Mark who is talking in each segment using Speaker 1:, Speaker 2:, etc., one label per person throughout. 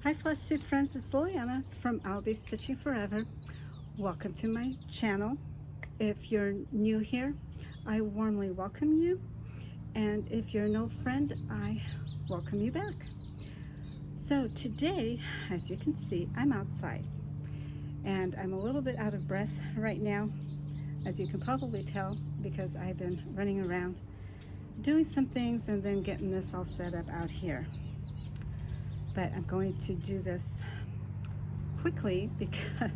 Speaker 1: Hi Flosstube friends, it's Liliana from I'll Be Stitching Forever. Welcome to my channel. If you're new here, I warmly welcome you. And if you're no friend, I welcome you back. So today, as you can see, I'm outside. And I'm a little bit out of breath right now, as you can probably tell, because I've been running around doing some things and then getting this all set up out here. But I'm going to do this quickly because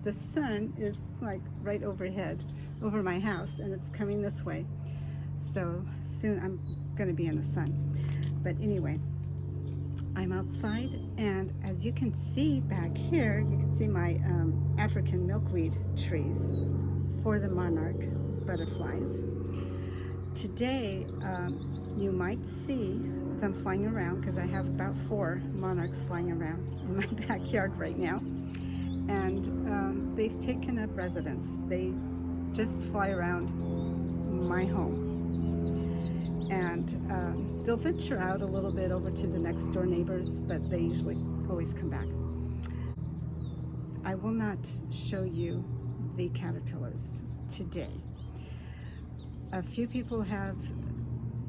Speaker 1: the sun is like right overhead over my house and it's coming this way, so soon I'm going to be in the sun. But anyway, I'm outside, and as you can see back here, you can see my African milkweed trees for the monarch butterflies. Today you might see them flying around because I have about 4 monarchs flying around in my backyard right now, and they've taken up residence. They just fly around my home, and they'll venture out a little bit over to the next door neighbors, but they usually always come back. I will not show you the caterpillars today. A few people have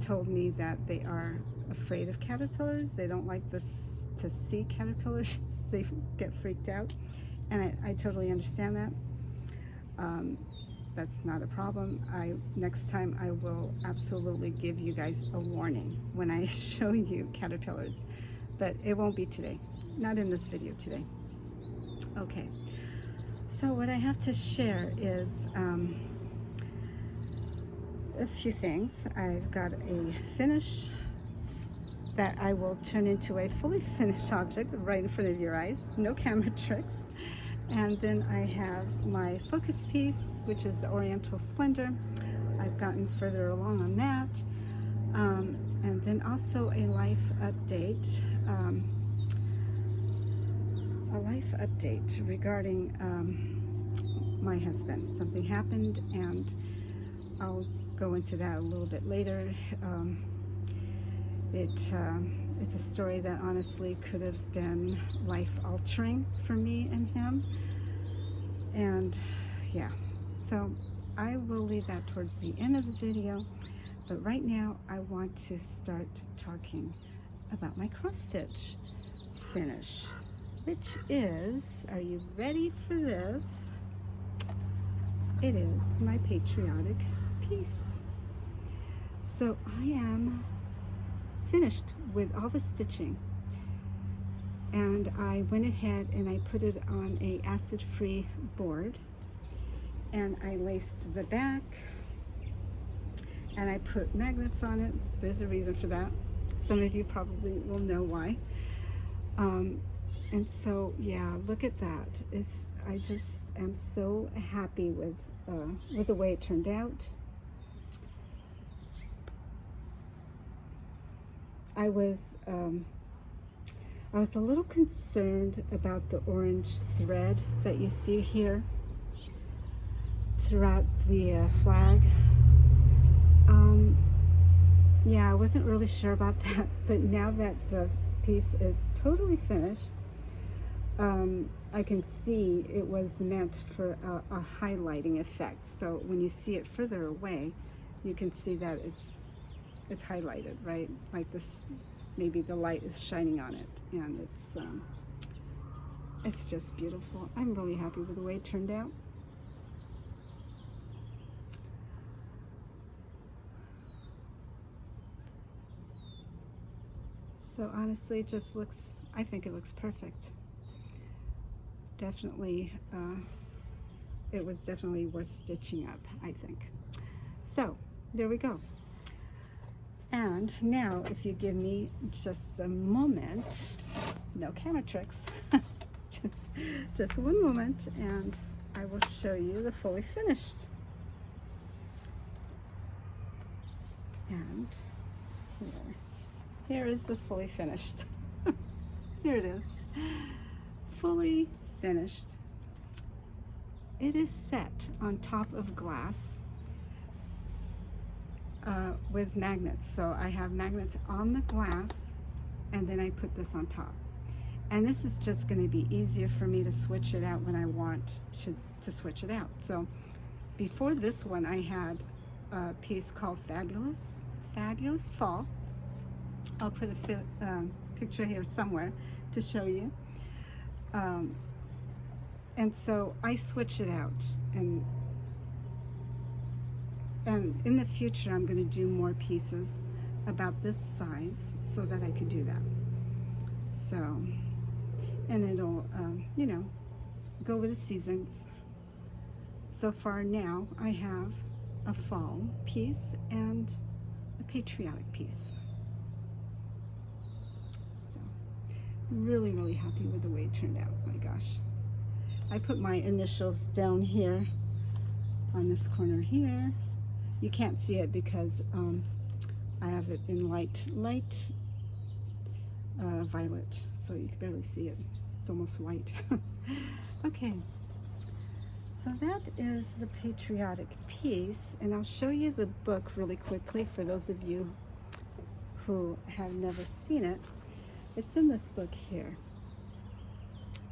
Speaker 1: told me that they are afraid of caterpillars. They don't like to see caterpillars. They get freaked out, and I totally understand that. That's not a problem. Next time I will absolutely give you guys a warning when I show you caterpillars, but it won't be today, not in this video today. Okay, so what I have to share is a few things. I've got a finish that I will turn into a fully finished object right in front of your eyes, no camera tricks. And then I have my focus piece, which is the Oriental Splendor. I've gotten further along on that. And then also a life update, regarding my husband. Something happened, and I'll go into that a little bit later. It's a story that honestly could have been life-altering for me and him, and yeah, so I will leave that towards the end of the video. But right now I want to start talking about my cross-stitch finish, which is, are you ready for this? It is my Patriotic piece. So I am finished with all the stitching, and I went ahead and I put it on a acid-free board, and I laced the back, and I put magnets on it. There's a reason for that. Some of you probably will know why. And so yeah, look at that. I just am so happy with the way it turned out. I was a little concerned about the orange thread that you see here throughout the flag. Yeah, I wasn't really sure about that, but now that the piece is totally finished, I can see it was meant for a highlighting effect. So when you see it further away, you can see that it's highlighted, right? Like this, maybe the light is shining on it, and it's just beautiful. I'm really happy with the way it turned out. So honestly, it just looks, I think it looks perfect. Definitely, it was definitely worth stitching up, I think. So there we go. And now, if you give me just a moment, no camera tricks, just one moment, and I will show you the fully finished. And here is the fully finished. Here it is, fully finished. It is set on top of glass with magnets. So I have magnets on the glass, and then I put this on top. And this is just going to be easier for me to switch it out when I want to switch it out. So before this one, I had a piece called Fabulous Fall. I'll put a picture here somewhere to show you. And so I switch it out, and in the future I'm going to do more pieces about this size so that I could do that. So, and it'll you know, go with the seasons. So far now I have a fall piece and a patriotic piece. So really, really happy with the way it turned out. My gosh. I put my initials down here on this corner here. You can't see it because I have it in light violet, so you can barely see it. It's almost white. Okay, so that is the patriotic piece, and I'll show you the book really quickly for those of you who have never seen it. It's in this book here,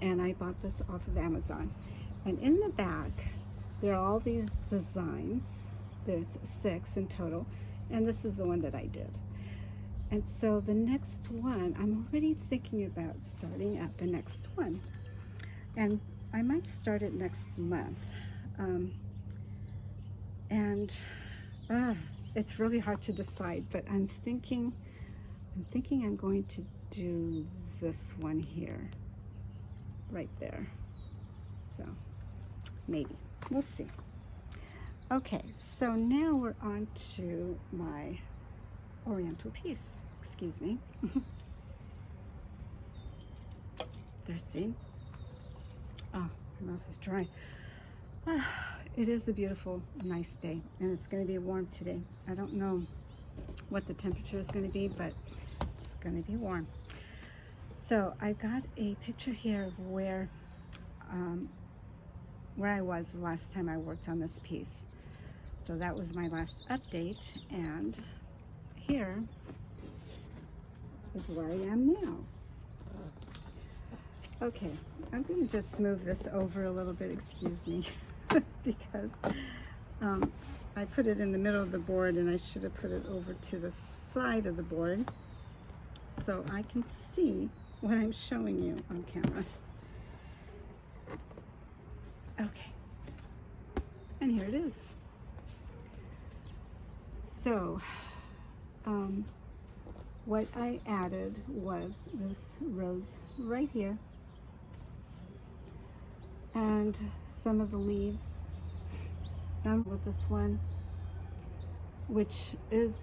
Speaker 1: and I bought this off of Amazon. And in the back there are all these designs. There's 6 in total, and this is the one that I did. And so the next one, I'm already thinking about starting at the next one, and I might start it next month. It's really hard to decide, but I'm thinking I'm going to do this one here, right there. So maybe, we'll see. Okay, so now we're on to my oriental piece. Excuse me. Thirsty. Oh, my mouth is dry. It is a beautiful, nice day, and it's going to be warm today. I don't know what the temperature is going to be, but it's going to be warm. So I got a picture here of where I was the last time I worked on this piece. So that was my last update, and here is where I am now. Okay, I'm going to just move this over a little bit, excuse me, because I put it in the middle of the board, and I should have put it over to the side of the board so I can see what I'm showing you on camera. Okay, and here it is. So what I added was this rose right here, and some of the leaves down with this one, which is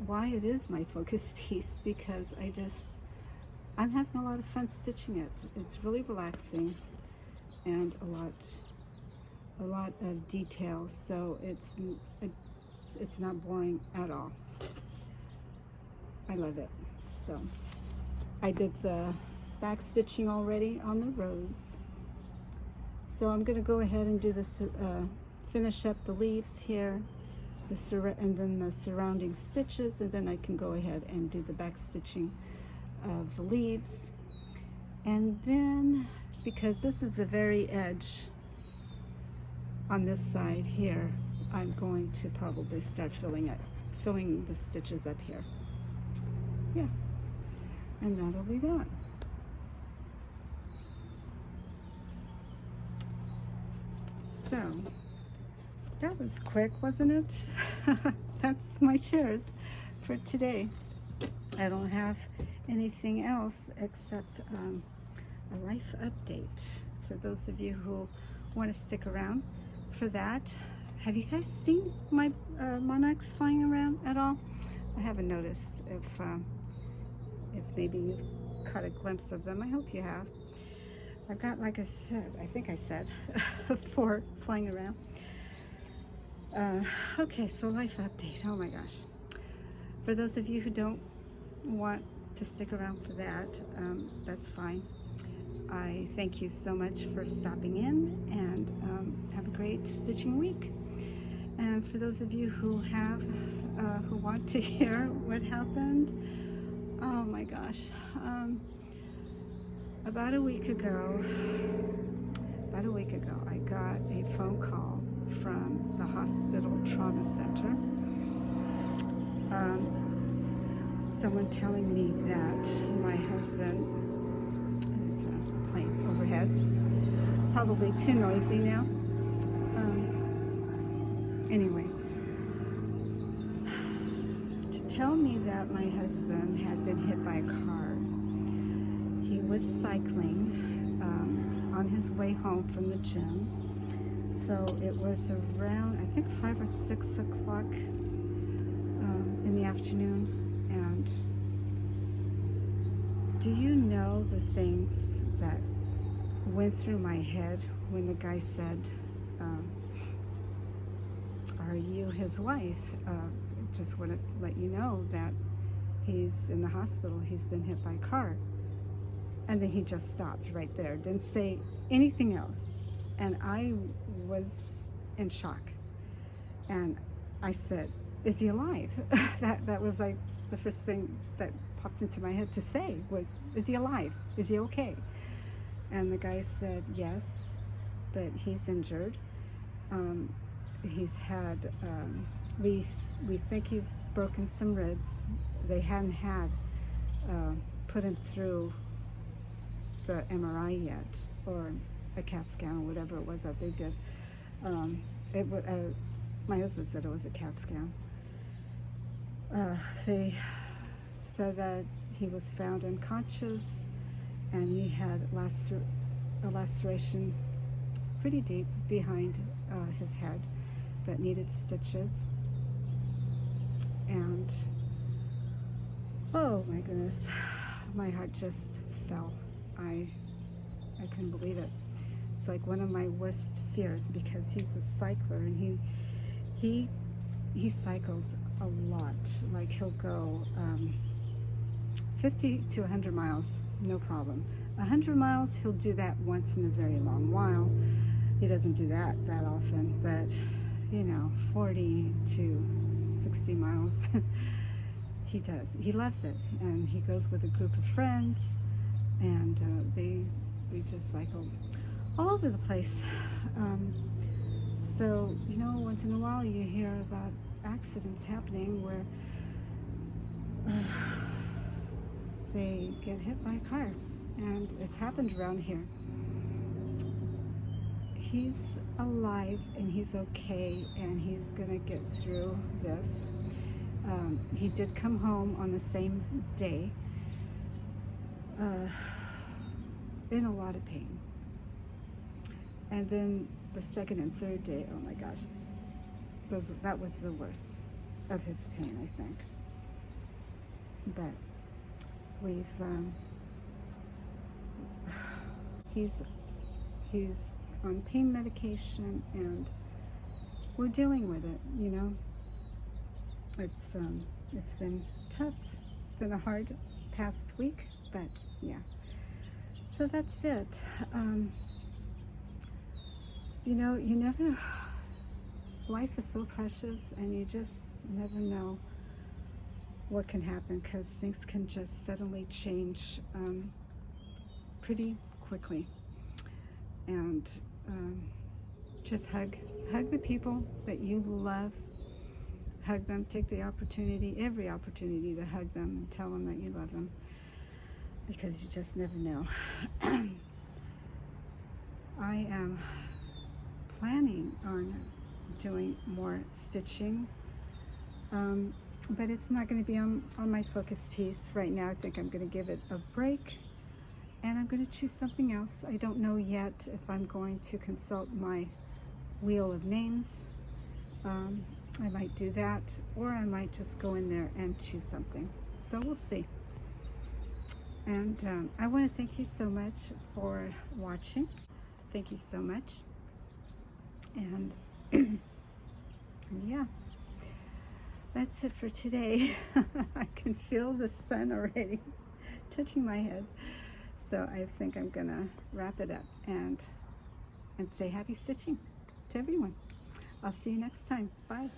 Speaker 1: why it is my focus piece, because I'm having a lot of fun stitching it. It's really relaxing, and a lot of details, so it's not boring at all. I love it. So I did the back stitching already on the rose, so I'm going to go ahead and do this, finish up the leaves here, and then the surrounding stitches, and then I can go ahead and do the back stitching of the leaves. And then, because this is the very edge on this side here, I'm going to probably start filling the stitches up here. Yeah, and that'll be that. So that was quick, wasn't it? That's my shares for today. I don't have anything else except a life update for those of you who want to stick around for that. Have you guys seen my monarchs flying around at all? I haven't noticed. If maybe you've caught a glimpse of them, I hope you have. I've got, like I said, I think I said, 4 flying around. Okay, so life update. Oh my gosh. For those of you who don't want to stick around for that, that's fine. I thank you so much for stopping in, and have a great stitching week. And for those of you who want to hear what happened, oh my gosh, About a week ago, I got a phone call from the hospital trauma center. Someone telling me that my husband, there's a plane overhead, probably too noisy now. Anyway, to tell me that my husband had been hit by a car. He was cycling on his way home from the gym. So it was around, I think, 5 or 6 o'clock in the afternoon. And do you know the things that went through my head when the guy said, are you his wife? Just want to let you know that he's in the hospital. He's been hit by a car. And then he just stopped right there, didn't say anything else. And I was in shock. And I said, is he alive? that was like the first thing that popped into my head to say was, is he alive? Is he okay? And the guy said, yes, but he's injured. He's had, we think he's broken some ribs. They hadn't had put him through the MRI yet, or a CAT scan, or whatever it was that they did. My husband said it was a CAT scan. They said that he was found unconscious, and he had a laceration pretty deep behind his head that needed stitches. And oh my goodness, my heart just fell. I couldn't believe it. It's like one of my worst fears, because he's a cycler, and he cycles a lot. Like, he'll go 50 to 100 miles, no problem. 100 miles, he'll do that once in a very long while. He doesn't do that often, but you know, 40 to 60 miles, he does. He loves it, and he goes with a group of friends, and they just cycle all over the place. So, you know, once in a while you hear about accidents happening where they get hit by a car, and it's happened around here. He's alive, and he's okay, and he's gonna get through this. He did come home on the same day, in a lot of pain. And then the second and third day, oh my gosh, that was the worst of his pain, I think. But we've, he's on pain medication, and we're dealing with it, you know. It's been tough. It's been a hard past week, but yeah. So that's it. You know, you never, life is so precious, and you just never know what can happen, because things can just suddenly change pretty quickly. And just hug the people that you love. Hug them, take the opportunity, every opportunity, to hug them and tell them that you love them, because you just never know. I am planning on doing more stitching, but it's not going to be on my focus piece right now. I think I'm going to give it a break, and I'm going to choose something else. I don't know yet if I'm going to consult my wheel of names. I might do that, or I might just go in there and choose something. So we'll see. And I want to thank you so much for watching. Thank you so much. And, and yeah, that's it for today. I can feel the sun already touching my head. So I think I'm gonna wrap it up and say happy stitching to everyone. I'll see you next time. Bye.